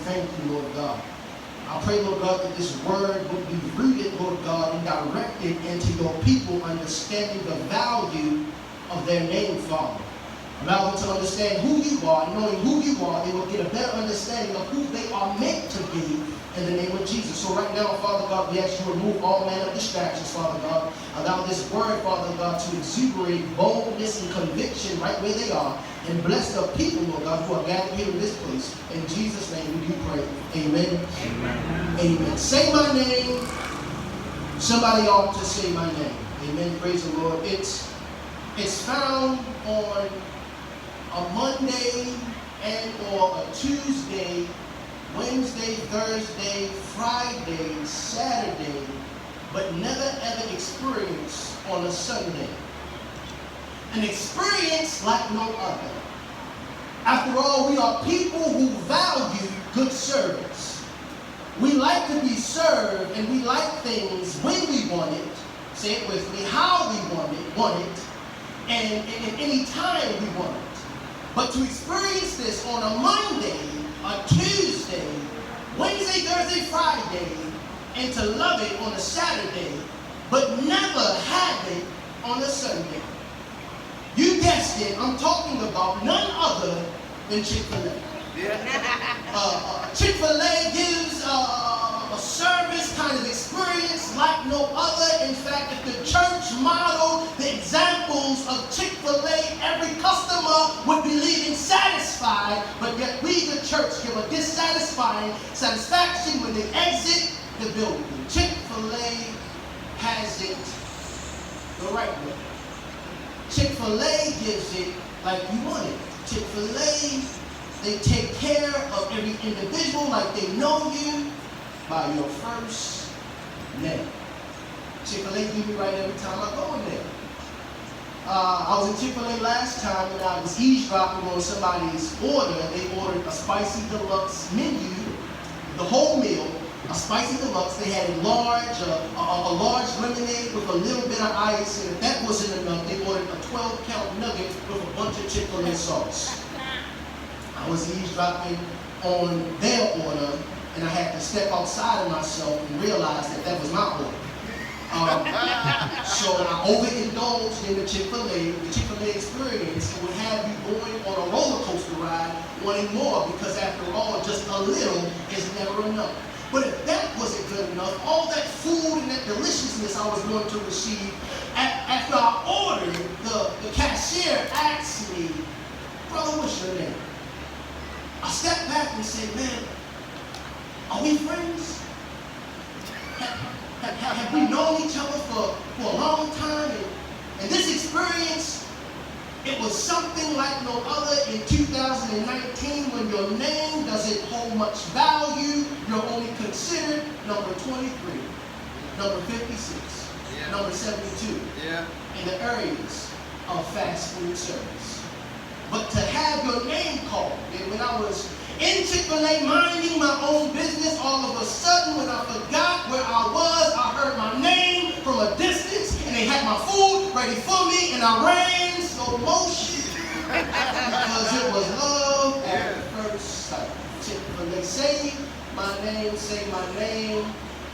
thank you, Lord God. I pray, Lord God, that this word would be rooted, Lord God, and directed into your people understanding the value of their name, Father. Allow them to understand who you are. Knowing who you are, they will get a better understanding of who they are meant to be in the name of Jesus. So right now, Father God, we ask you to remove all manner of distractions, Father God. Allow this word, Father God, to exuberate boldness and conviction right where they are. And bless the people, Lord God, who are gathered here in this place. In Jesus' name we do pray. Amen. Amen. Amen. Say my name. Somebody ought to say my name. Amen. Praise the Lord. It's found on a Monday and or a Tuesday, Wednesday, Thursday, Friday, Saturday, but never ever experienced on a Sunday. An experience like no other. After all, we are people who value good service. We like to be served, and we like things when we want it. Say it with me, how we want it, and any time we want it. But to experience this on a Monday, a Tuesday, Wednesday, Thursday, Friday, and to love it on a Saturday, but never have it on a Sunday. You guessed it, I'm talking about none other than Chick-fil-A. Chick-fil-A gives a service kind of experience like no other. In fact, if the church modeled the examples of Chick-fil-A, every customer would be leaving satisfied, but yet we, the church, give a dissatisfying satisfaction when they exit the building. Chick-fil-A has it the right way. Chick-fil-A gives it like you want it. Chick-fil-A, they take care of every individual like they know you by your first name. Chick-fil-A do me right every time I go in there. I was in Chick-fil-A last time and I was eavesdropping on somebody's order. They ordered a spicy deluxe menu, the whole meal, a spicy deluxe. They had a large lemonade with a little bit of ice, and if that wasn't enough, they ordered a 12-count nugget with a bunch of Chick-fil-A sauce. I was eavesdropping on their order, and I had to step outside of myself and realize that that was my order. So I overindulged in the Chick-fil-A experience, and would have you going on a roller coaster ride wanting more, because after all, just a little is never enough. But if that wasn't good enough, all that food and that deliciousness I was going to receive, after I ordered, the cashier asked me, "Brother, what's your name?" I stepped back and said, "Man, are we friends? Have we known each other for a long time?" And this experience, it was something like no other in 2019, when your name doesn't hold much value. You're only considered number 23, number 56, number 72 in the areas of fast food service. But to have your name called, and when I was in Chick-fil-A minding my own business, all of a sudden when I forgot where I was, I heard my name from a distance, and they had my food ready for me, and I ran slow motion because it was love at first sight. Chick-fil-A, say my name,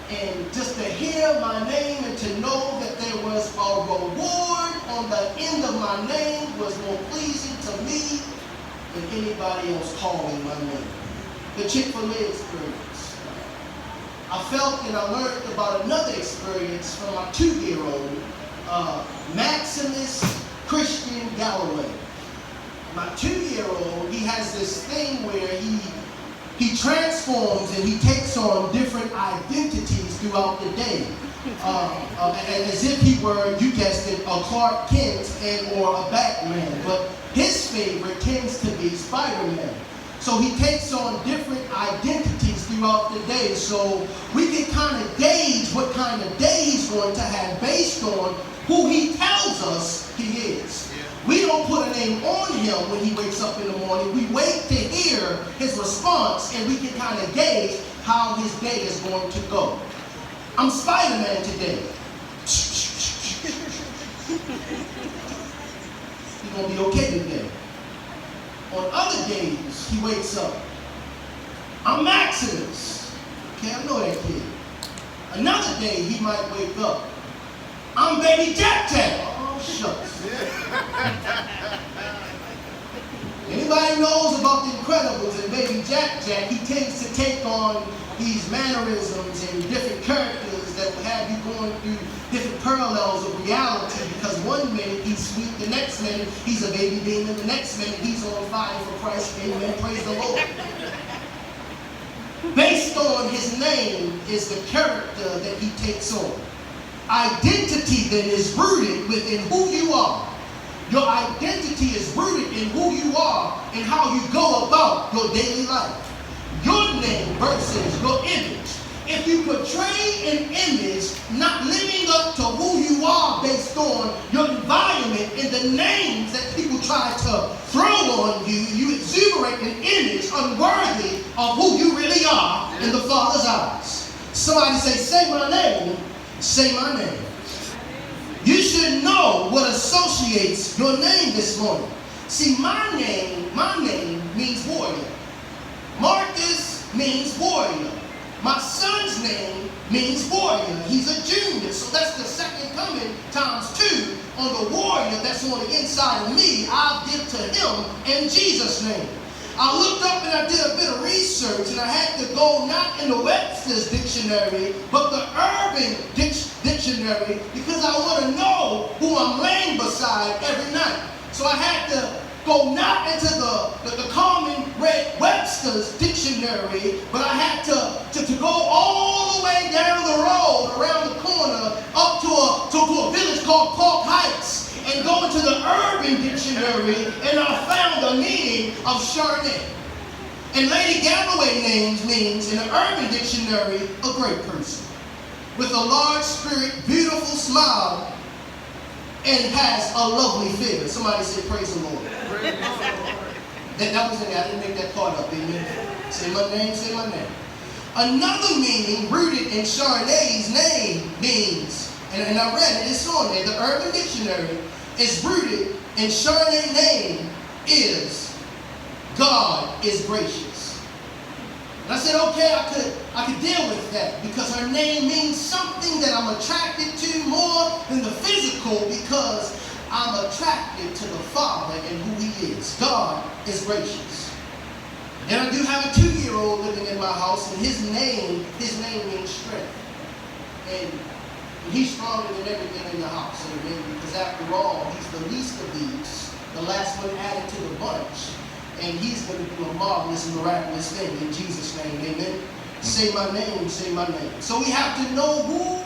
and just to hear my name and to know that there was a reward on the end of my name was more pleasing to me than anybody else calling my name. The Chick-fil-A experience. I felt and I learned about another experience from my 2-year-old, Maximus Christian Galloway. My 2-year-old, he has this thing where he transforms and he takes on different identities throughout the day. And as if he were, you guessed it, a Clark Kent and or a Batman. But his favorite tends to be Spider-Man. So he takes on different identities throughout the day. So we can kind of gauge what kind of day he's going to have based on who he tells us he is. We don't put a name on him when he wakes up in the morning. We wait to hear his response, and we can kind of gauge how his day is going to go. I'm Spider-Man today. He's going to be okay today. On other days, he wakes up, I'm Max. Exodus. Okay, I know that kid. Another day he might wake up. I'm baby Jack Jack. Oh, shucks. Anybody knows about the Incredibles and baby Jack Jack, he tends to take on these mannerisms and different characters that will have you going through different parallels of reality, because one minute he's sweet, the next minute he's a baby demon, the next minute he's on fire for Christ. Amen. Praise the Lord. Based on his name is the character that he takes on. Identity then is rooted within who you are. Your identity is rooted in who you are and how you go about your daily life. Your name versus your image. If you portray an image not living up to who you are based on your environment and the names that people try to throw on you, you exuberate an image unworthy of who you really are in the Father's eyes. Somebody say my name, say my name. You should know what associates your name this morning. See, my name means warrior. Marcus means warrior. My son's name means warrior. He's a junior, so that's the second coming times 2 on the warrior that's on the inside of me. I'll give to him in Jesus' name. I looked up and I did a bit of research, and I had to go not in the Webster's dictionary, but the Urban Dictionary, because I want to know who I'm laying beside every night. So I had to go not into the common red Webster's dictionary, but I had to go all the way down the road, around the corner, up to a village called Park Heights, and go into the Urban Dictionary, and I found the meaning of Charnay. And Lady Galloway means, in the Urban Dictionary, a great person, with a large spirit, beautiful smile, and has a lovely figure. Somebody say, praise the Lord. Praise the Lord. That was in there. I didn't make that part up. Amen. Say my name, say my name. Another meaning rooted in Charnay's name means, and I read it, it's on there, the Urban Dictionary is rooted in Charnay's name is God is gracious. And I said, okay, I could deal with that, because her name means something that I'm attracted to more than the physical, because I'm attracted to the Father and who he is. God is gracious. And I do have a 2-year-old living in my house, and his name means strength. And he's stronger than everything in the house, amen, because after all, he's the least of these, the last one added to the bunch. And he's going to do a marvelous, miraculous thing in Jesus' name, amen. Say my name, say my name. So we have to know who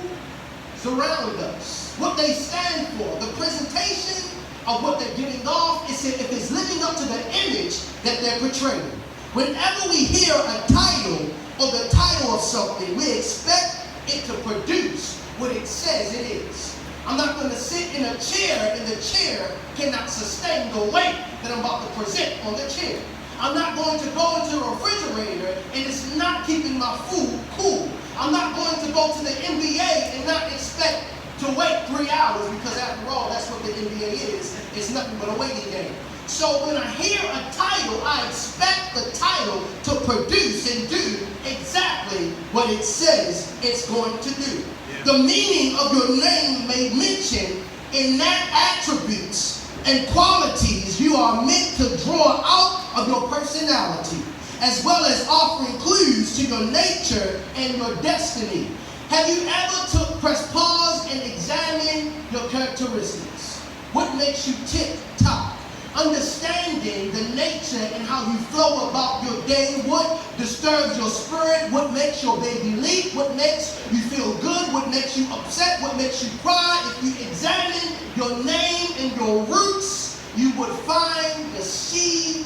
surround us, what they stand for, the presentation of what they're giving off. Is if it's living up to the image that they're portraying. Whenever we hear a title or the title of something, we expect it to produce what it says it is. I'm not going to sit in a chair and the chair cannot sustain the weight that I'm about to present on the chair. I'm not going to go into a refrigerator and it's not keeping my food cool. I'm not going to go to the NBA and not expect to wait 3 hours, because after all, that's what the NBA is. It's nothing but a waiting game. So when I hear a title, I expect the title to produce and do exactly what it says it's going to do. The meaning of your name may mention in that attributes and qualities you are meant to draw out of your personality, as well as offering clues to your nature and your destiny. Have you ever press pause and examine your characteristics? What makes you tick-tock? Understanding the nature and how you flow about your day, what disturbs your spirit, what makes your baby leap, what makes you feel good, what makes you upset, what makes you cry. If you examine your name and your roots, you would find the seed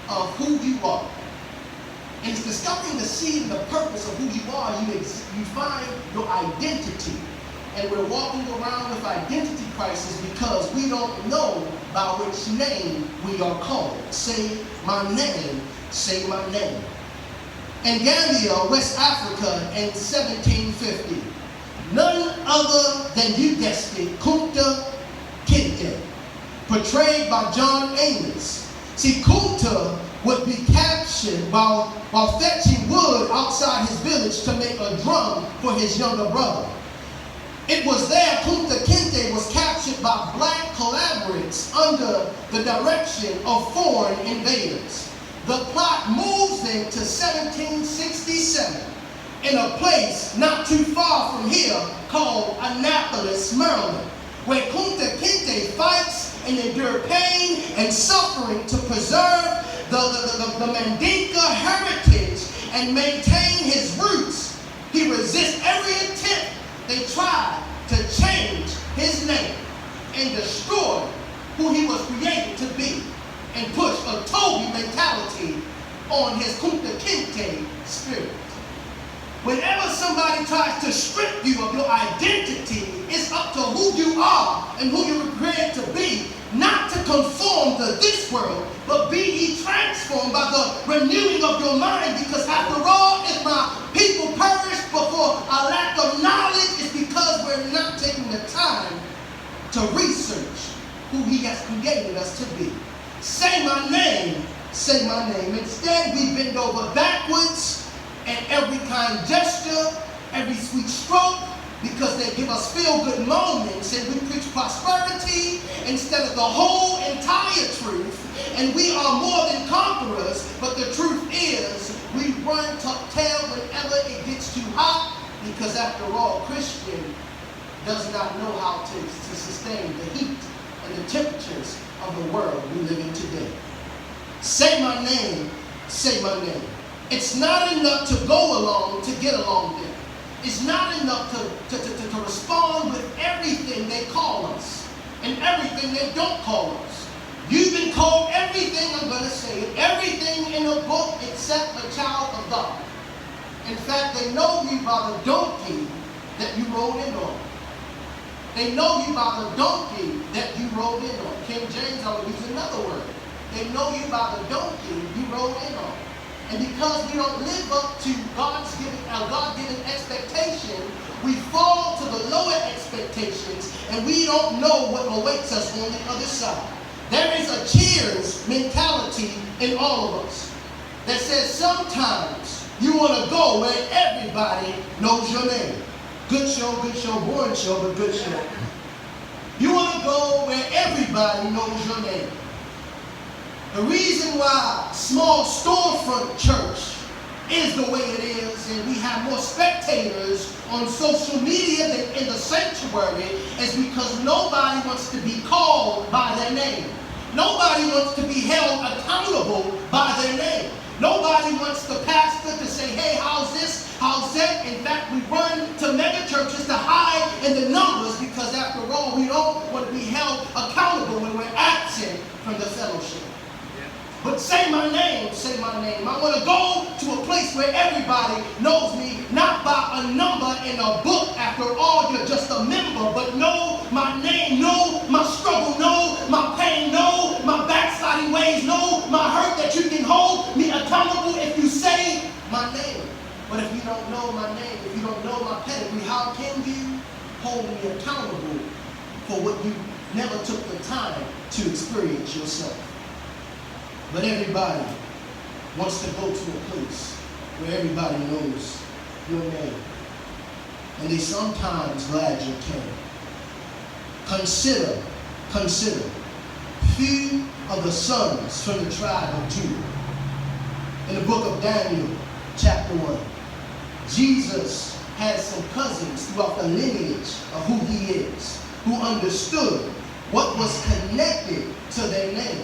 of who you are. And it's discovering the seed and the purpose of who you are, you find your identity. And we're walking around with identity crisis because we don't know by which name we are called. Say my name, say my name. In Gambia, West Africa in 1750, none other than, you guessed it, Kunta Kinte, portrayed by John Amos. See, Kunta would be captured while fetching wood outside his village to make a drum for his younger brother. It was there Kunta Kinte was captured by black collaborators under the direction of foreign invaders. The plot moves into 1767 in a place not too far from here called Annapolis, Maryland, where Kunta Kinte fights and endure pain and suffering to preserve the Mandinka heritage and maintain his roots. He resists every attempt they tried to change his name and destroy who he was created to be and push a Toby mentality on his Kunta Kinte spirit. Whenever somebody tries to strip you of your identity, it's up to who you are and who you were created to be, not to conform to this world, but be ye transformed by the renewing of your mind, because after all, if my people perish before a lack of knowledge, it's because we're not taking the time to research who he has created us to be. Say my name, say my name. Instead, we bend over backwards and every kind gesture, every sweet stroke, because they give us feel-good moments, and we preach prosperity instead of the whole entire truth. And we are more than conquerors, but the truth is we run tuck-tail whenever it gets too hot, because after all, Christian does not know how to sustain the heat and the temperatures of the world we live in today. Say my name, say my name. It's not enough to go along to get along with. It's not enough to respond with everything they call us and everything they don't call us. You've been called everything, I'm going to say it, everything in a book except a child of God. In fact, they know you by the donkey that you rode in on. They know you by the donkey that you rode in on. King James, I will use another word. They know you by the donkey you rode in on. And because we don't live up to our God-given expectation, we fall to the lower expectations, and we don't know what awaits us on the other side. There is a cheers mentality in all of us that says sometimes you want to go where everybody knows your name. Good show, boring show, but good show. You want to go where everybody knows your name. The reason why small storefront church is the way it is, and we have more spectators on social media than in the sanctuary, is because nobody wants to be called by their name. Nobody wants to be held accountable by their name. Nobody wants the pastor to say, hey, how's this? How's that? In fact, we run to mega churches to hide in the numbers, because after all, we don't want to be held accountable when we're absent from the fellowship. But say my name, say my name. I want to go to a place where everybody knows me, not by a number in a book. After all, you're just a member, but know my name, know my struggle, know my pain, know my backsliding ways, know my hurt, that you can hold me accountable if you say my name. But if you don't know my name, if you don't know my pedigree, how can you hold me accountable for what you never took the time to experience yourself? But everybody wants to go to a place where everybody knows your name. And they sometimes glad you came. Consider, few of the sons from the tribe of Judah. In the book of Daniel, chapter 1, Jesus has some cousins throughout the lineage of who he is, who understood what was connected to their name.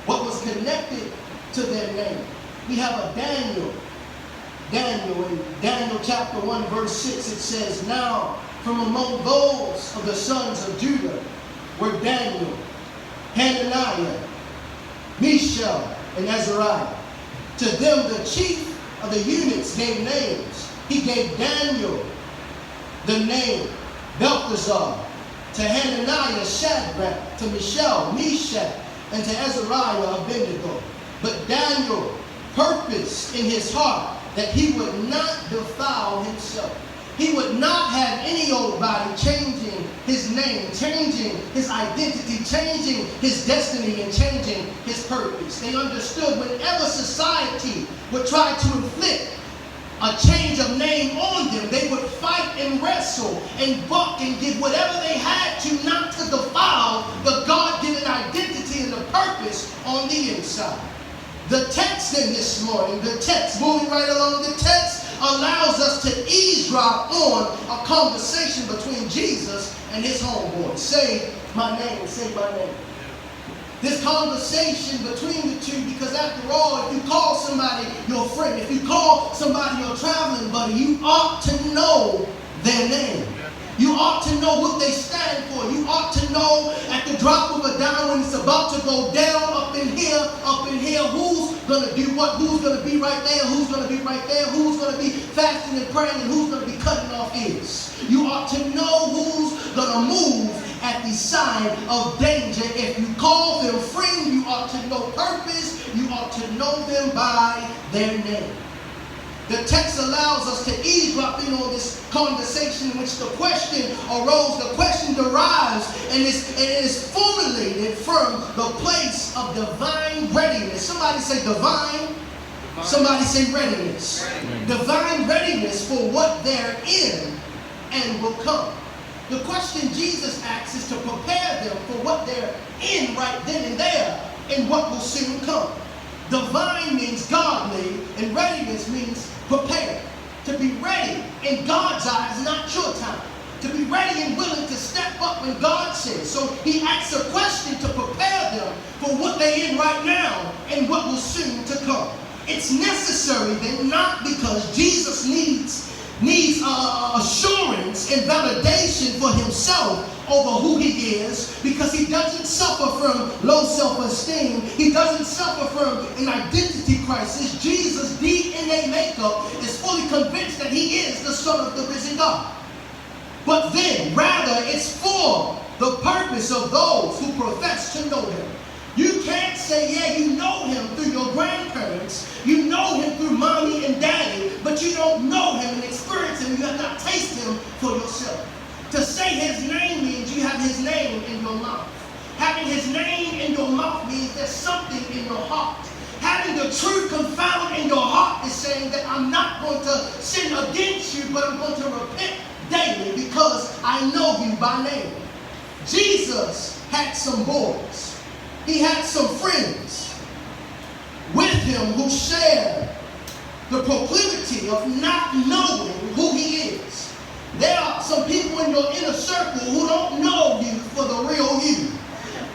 What was connected to their name. We have a Daniel. Daniel, in Daniel chapter 1, verse 6, it says, now from among those of the sons of Judah were Daniel, Hananiah, Mishael, and Azariah. To them the chief of the eunuchs gave names. He gave Daniel the name Belteshazzar, to Hananiah Shadrach, to Mishael Meshach, and to Azariah Abednego. But Daniel purposed in his heart that he would not defile himself. He would not have any old body changing his name, changing his identity, changing his destiny, and changing his purpose. They understood whenever society would try to inflict a change of name on them, they would fight and wrestle and buck and give whatever they had to not to defile the God-given identity and the purpose on the inside. The text in this morning, the text, moving right along, the text allows us to eavesdrop on a conversation between Jesus and his homeboy. Say my name, say my name. This conversation between the two, because after all, if you call somebody your friend, if you call somebody your traveling buddy, you ought to know their name. You ought to know what they stand for. You ought to know at the drop of a dime when it's about to go down, up in here, who's going to do what, who's going to be right there, who's going to be right there, who's going to be fasting and praying, and who's going to be cutting off ears. You ought to know who's going to move at the sign of danger. If you call them friend, you ought to know purpose. You ought to know them by their name. The text allows us to eavesdrop in on this conversation in which the question arose, the question derives, and is formulated from the place of divine readiness. Somebody say divine. Somebody say readiness. Divine readiness for what they're in and will come. The question Jesus asks is to prepare them for what they're in right then and there and what will soon come. Divine means godly, and readiness means prepared. To be ready in God's eyes, not your time. To be ready and willing to step up when God says. So he asks a question to prepare them for what they're in right now and what will soon to come. It's necessary then, not because Jesus needs assurance and validation for himself over who he is, because he doesn't suffer from low self-esteem. He doesn't suffer from an identity crisis. Jesus' DNA makeup is fully convinced that he is the Son of the risen God. But then, rather, it's for the purpose of those who profess to know him. You can't say, yeah, you know him through your grandparents, you know him through mommy and daddy, but you don't know him and experience him. You have not tasted him for yourself. To say his name means you have his name in your mouth. Having his name in your mouth means there's something in your heart. Having the truth confound in your heart is saying that I'm not going to sin against you, but I'm going to repent daily because I know you by name. Jesus had some boys. He had some friends with him who shared the proclivity of not knowing who he is. There are some people in your inner circle who don't know you for the real you.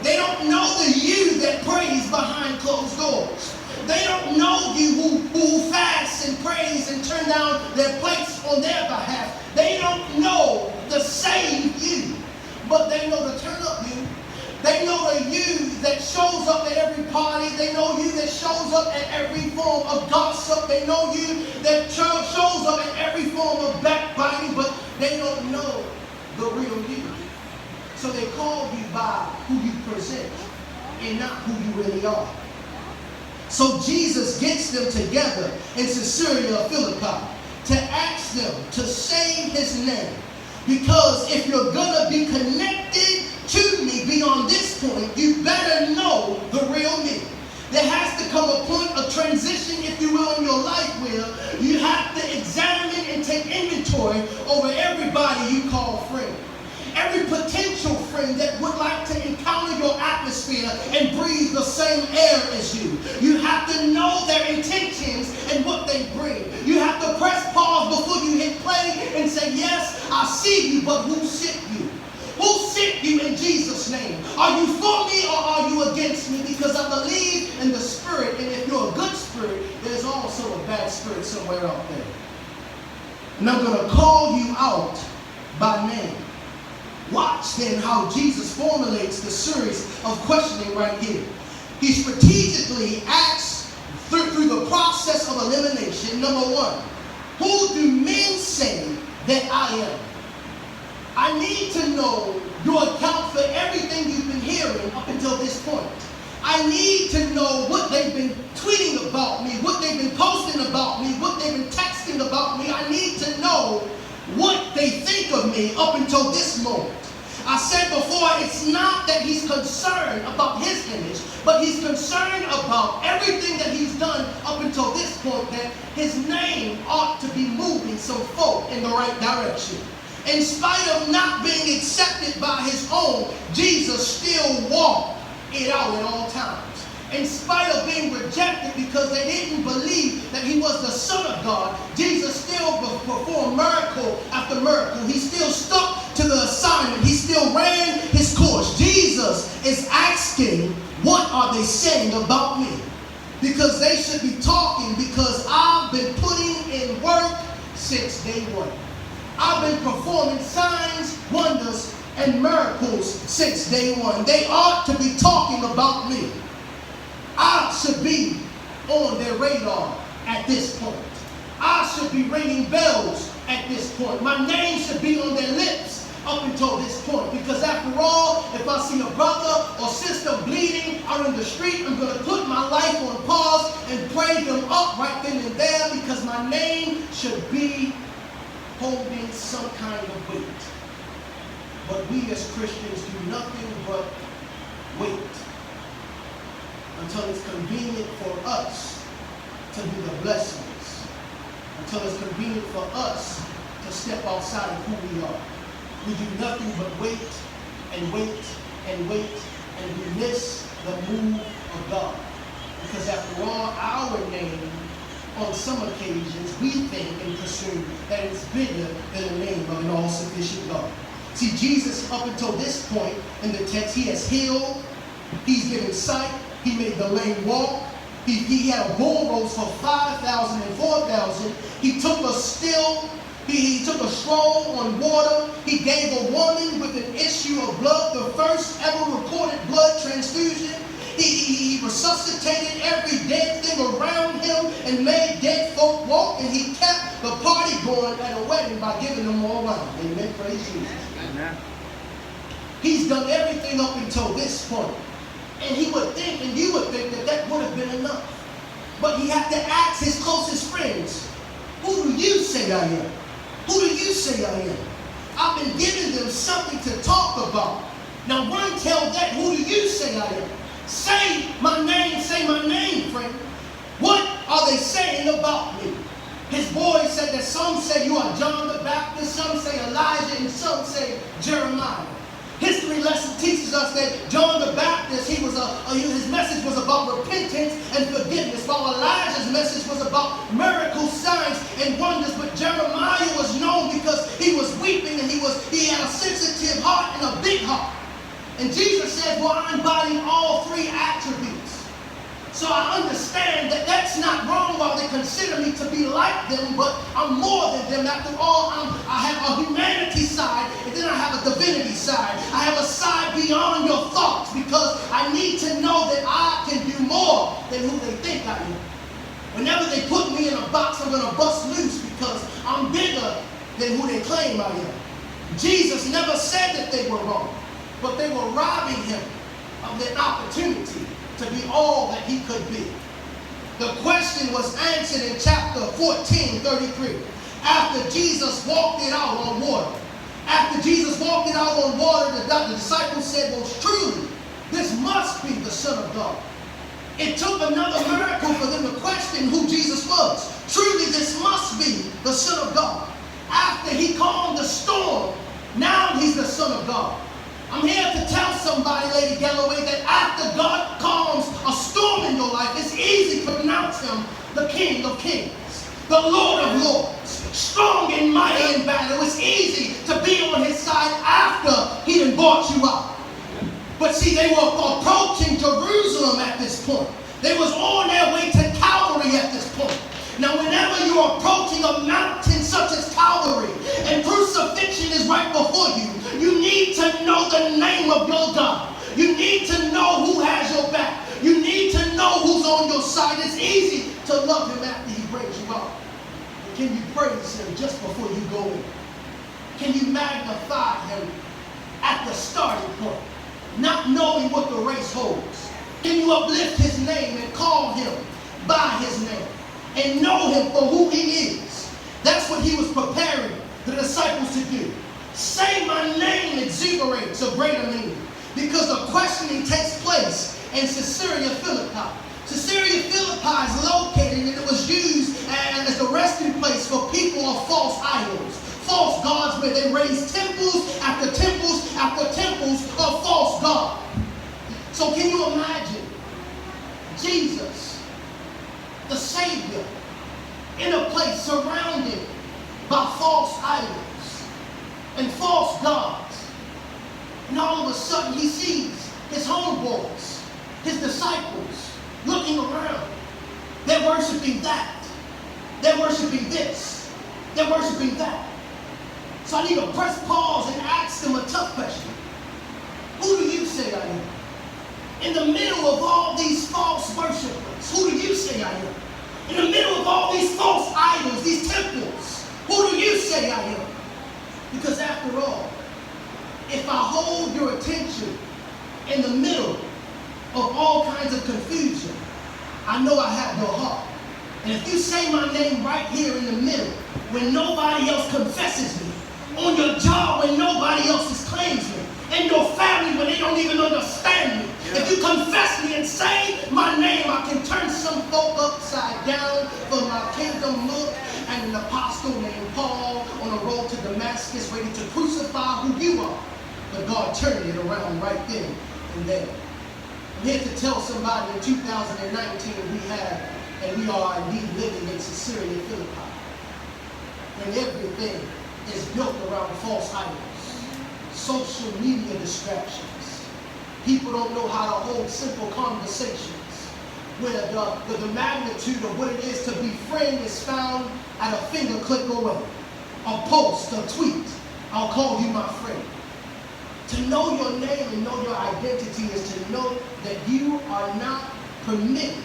They don't know the you that prays behind closed doors. They don't know you who fasts and prays and turn down their plates on their behalf. They don't know the saved you, but they know the turn up you. They know the you that shows up at every party. They know you that shows up at every form of gossip. They know you that shows up at every form of backbiting, but they don't know the real you. So they call you by who you present and not who you really are. So Jesus gets them together in Caesarea Philippi to ask them to say his name. Because if you're going to be connected to me beyond this point, you better know the real me. There has to come a point of transition, if you will, in your life where you have to examine and take inventory over everybody you call friend. Every potential friend that would like to encounter your atmosphere and breathe the same air as you. You have to know their intentions and what they bring. You have to press pause before you hit play and say, yes, I see you, but who sent you? Who sent you in Jesus' name? Are you for me or are you against me? Because I believe in the spirit, and if you're a good spirit, there's also a bad spirit somewhere out there. And I'm going to call you out by name. Watch then how Jesus formulates the series of questioning right here. He strategically asks through the process of elimination, number one, who do men say that I am? I need to know your account for everything you've been hearing up until this point. I need to know what they've been tweeting about me, what they've been posting about me, what they've been texting about me. I need to know what they think of me up until this moment. I said before, it's not that he's concerned about his image, but he's concerned about everything that he's done up until this point, that his name ought to be moving some folk in the right direction. In spite of not being accepted by his own, Jesus still walked it out at all times. In spite of being rejected because they didn't believe that he was the Son of God, Jesus still performed miracle after miracle. He still stuck to the assignment. He still ran his course. Jesus is asking, what are they saying about me? Because they should be talking, because I've been putting in work since day one. I've been performing signs, wonders, and miracles since day one. They ought to be talking about me. I should be on their radar at this point. I should be ringing bells at this point. My name should be on their lips up until this point. Because after all, if I see a brother or sister bleeding out in the street, I'm going to put my life on pause and pray them up right then and there, because my name should be holding some kind of weight. But we as Christians do nothing but wait until it's convenient for us to be the blessings, until it's convenient for us to step outside of who we are. We do nothing but wait and wait and wait, and we miss the move of God. Because after all, our name, on some occasions, we think and presume that it's bigger than the name of an all-sufficient God. See, Jesus, up until this point in the text, he has healed, he's given sight, he made the lame walk. He had a bull roast for 5,000 and 4,000. He took a still, he took a stroll on water. He gave a woman with an issue of blood the first ever recorded blood transfusion. He resuscitated every dead thing around him and made dead folk walk. And he kept the party going at a wedding by giving them more wine. Amen. Praise Jesus. Amen. He's done everything up until this point. And he would think, and you would think, that that would have been enough. But he had to ask his closest friends, who do you say I am? Who do you say I am? I've been giving them something to talk about. Now run tell that, who do you say I am? Say my name, friend. What are they saying about me? His boys said that some say you are John the Baptist, some say Elijah, and some say Jeremiah. History lesson teaches us that John the Baptist, his message was about repentance and forgiveness, while Elijah's message was about miracles, signs, and wonders. But Jeremiah was known because he was weeping and he had a sensitive heart and a big heart. And Jesus said, well, I embody all three attributes. So I understand that that's not wrong while they consider me to be like them, but I'm more than them. After all, I have a humanity side, and then I have a divinity side. I have a side beyond your thoughts, because I need to know that I can do more than who they think I am. Whenever they put me in a box, I'm going to bust loose, because I'm bigger than who they claim I am. Jesus never said that they were wrong, but they were robbing him of the opportunity to be all that he could be. The question was answered in chapter 14:33. After Jesus walked it out on water. After Jesus walked it out on water, the disciples said, well, truly, this must be the Son of God. It took another miracle for them to question who Jesus was. Truly, this must be the Son of God. After he calmed the storm, now he's the Son of God. I'm here to tell somebody, Lady Galloway, that after God calms a storm in your life, it's easy to pronounce him the King of Kings, the Lord of Lords, strong and mighty in battle. It's easy to be on his side after he done bought you out. But see, they were approaching Jerusalem at this point. They was on their way to Calvary at this point. Now, whenever you're approaching a mountain such as Calvary and crucifixion is right before you, you need to know the name of your God. You need to know who has your back. You need to know who's on your side. It's easy to love him after he brings you out. But can you praise him just before you go in? Can you magnify him at the starting point, not knowing what the race holds? Can you uplift his name and call him by his name and know him for who he is? That's what he was preparing the disciples disciples to do. Say my name exuberates a greater meaning, because the questioning takes place in Caesarea Philippi. Caesarea Philippi is located, and it was used as the resting place for people of false idols, false gods, where they raised temples after temples after temples of false gods. So can you imagine Jesus, the Savior, in a place surrounded by false idols and false gods, and all of a sudden he sees his homeboys, his disciples, looking around. They're worshiping that. They're worshiping this. They're worshiping that. So I need to press pause and ask them a tough question. Who do you say I am? In the middle of all these false worshipers, who do you say I am? In the middle of all these false idols, these temples, who do you say I am? Because after all, if I hold your attention in the middle of all kinds of confusion, I know I have your heart. And if you say my name right here in the middle, when nobody else confesses me, on your job when nobody else claims me, in your family when they don't even understand me, if you confess me and say my name, I can turn some folk upside down for my kingdom look. And an apostle named Paul on the road to Damascus, ready to crucify who you are. But God turned it around right then and there. I'm here to tell somebody in 2019 we are indeed living in Caesarea Philippi, when everything is built around false idols, social media distractions. People don't know how to hold simple conversations, where the magnitude of what it is to be friend is found at a finger click away. A post, a tweet, I'll call you my friend. To know your name and know your identity is to know that you are not permitted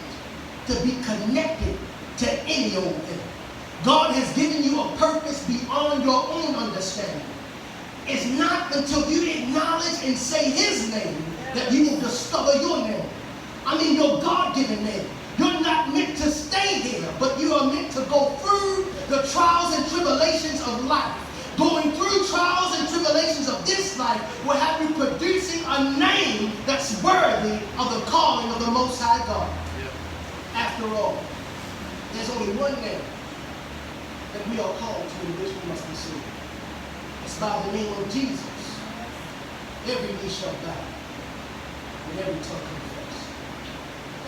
to be connected to any old thing. God has given you a purpose beyond your own understanding. It's not until you acknowledge and say his name that you will discover your name. I mean your God-given name. You're not meant to stay here, but you are meant to go through the trials and tribulations of life. Going through trials and tribulations of this life will have you producing a name that's worthy of the calling of the Most High God. After all, there's only one name that we are called to in which we must be saved. It's by the name of Jesus. Every knee shall bow and every tongue confess.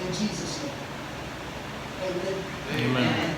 In Jesus' name. Amen. Amen.